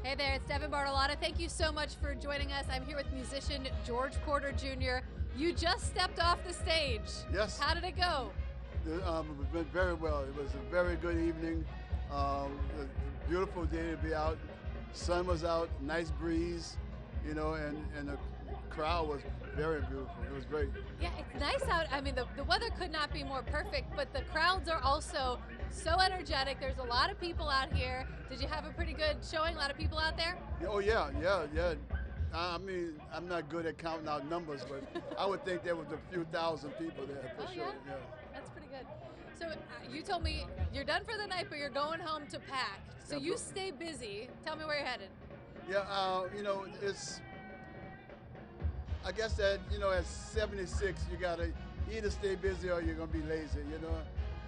Hey there, it's Devin Bartolotta. Thank you so much for joining us. I'm here with musician George Porter Jr. You just stepped off the stage. Yes. How did it go? It went very well. It was a very good evening. A beautiful day to be out. Sun was out, nice breeze, and the crowd was very beautiful. It was great. Yeah, it's nice out. I mean, the weather could not be more perfect, but the crowds are also so energetic. There's a lot of people out here. Did you have a pretty good showing? A lot of people out there? Oh, yeah. I mean, I'm not good at counting out numbers, but I would think there was a few thousand people there for sure. Yeah? That's pretty good. So you told me you're done for the night, but you're going home to pack. So Yeah, you stay busy. Tell me where you're headed. Yeah, it's. I guess that at 76, you gotta either stay busy or you're gonna be lazy.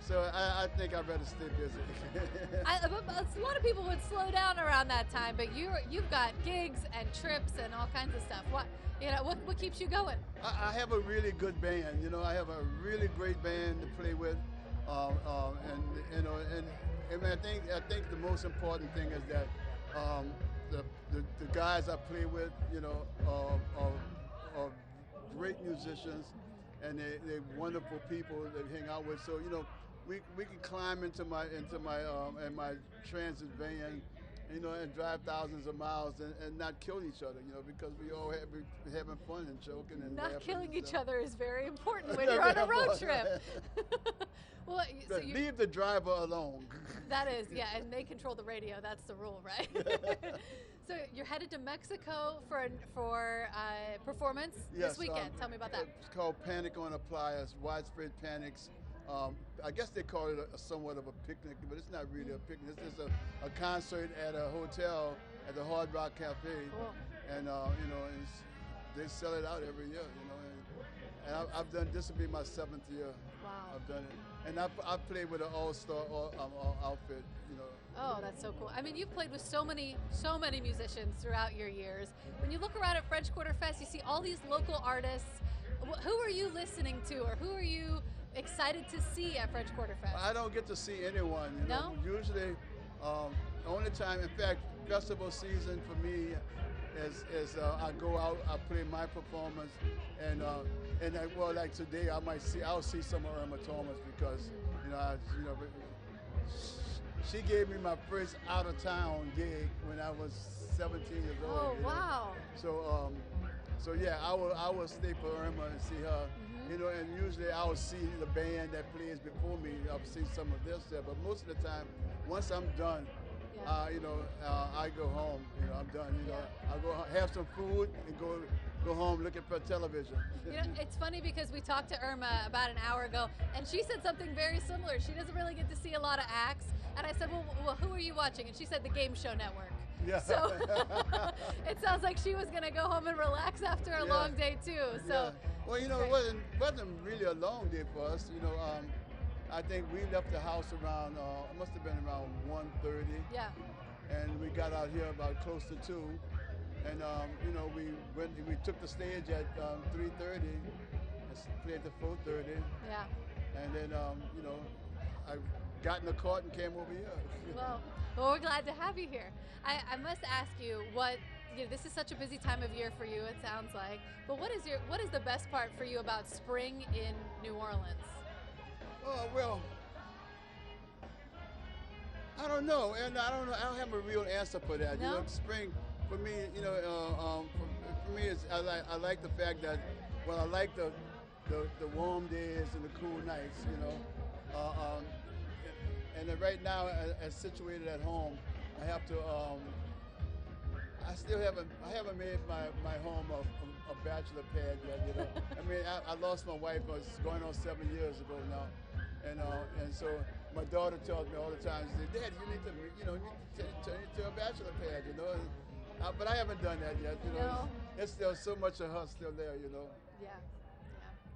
So I think I'd rather stay busy. A lot of people would slow down around that time, but you've got gigs and trips and all kinds of stuff. What keeps you going? I have a really good band. I have a really great band to play with, and I think the most important thing is that the guys I play with, are great musicians, and they're wonderful people that hang out with. So we can climb into my transit van, and drive thousands of miles and not kill each other, because we all be having fun and joking and not laughing killing and each stuff. other is very important when you're on a road trip. Well, so leave the driver alone. That is, yeah, and they control the radio. That's the rule, right? So you're headed to Mexico for performance Yes, this weekend. Tell me about that. It's called Panic on a Playa. It's Widespread Panics. I guess they call it somewhat of a picnic, but it's not really a picnic. It's just a concert at a hotel at the Hard Rock Cafe, Cool. and they sell it out every year. And I've done. This will be my 7th year. Wow. I've done it, and I played with an all-star outfit. Oh, that's so cool. I mean, you've played with so many musicians throughout your years. When you look around at French Quarter Fest, you see all these local artists. Who are you listening to, or who are you excited to see at French Quarter Fest? I don't get to see anyone. No? Usually, the only time, in fact, festival season for me is I go out, I play my performance, and like today, I'll see some of Irma Thomas because she gave me my first out of town gig when I was 17 years old. Oh, wow. So yeah, I will stay for Irma and see her. And usually I will see the band that plays before me. I'll see some of their stuff, but most of the time, once I'm done, I go home. I'm done. I go have some food and go home looking for television. It's funny because we talked to Irma about an hour ago, and she said something very similar. She doesn't really get to see a lot of acts, and I said, well, who are you watching? And she said the Game Show Network. Yeah. So it sounds like she was going to go home and relax after a long day too. So. Yeah. Well, it wasn't really a long day for us. I think we left the house around, it must have been around 1:30. Yeah. And we got out here about close to 2. And, we took the stage at 3:30 and played to 4:30. Yeah. And then, I got in the cart and came over here. Well, we're glad to have you here. I must ask you this is such a busy time of year for you, it sounds like. But what is the best part for you about spring in New Orleans? Oh, well, I don't know. And I don't have a real answer for that. No? Spring, for me, for me, I like the fact that, I like the warm days and the cool nights, and then right now, as situated at home, I have to, I haven't made my home a bachelor pad yet. I mean, I lost my wife. It's going on 7 years ago now, and so my daughter tells me all the time. She says, "Dad, you need to turn into a bachelor pad, But I haven't done that yet. No. It's still so much of her still there, Yeah.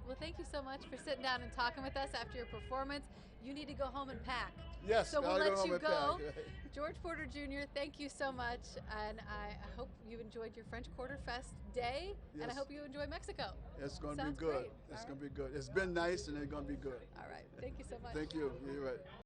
Well, thank you so much for sitting down and talking with us after your performance. You need to go home and pack. Yes, so we'll I'll let go home you and go. pack. George Porter Jr., thank you so much, and I hope you enjoyed your French Quarter Fest day, and I Yes. hope you enjoy Mexico. It's going to be Sounds good. great. It's All going to be good. It's been nice, and it's going to be good. All right, thank you so much. Thank you. You're right.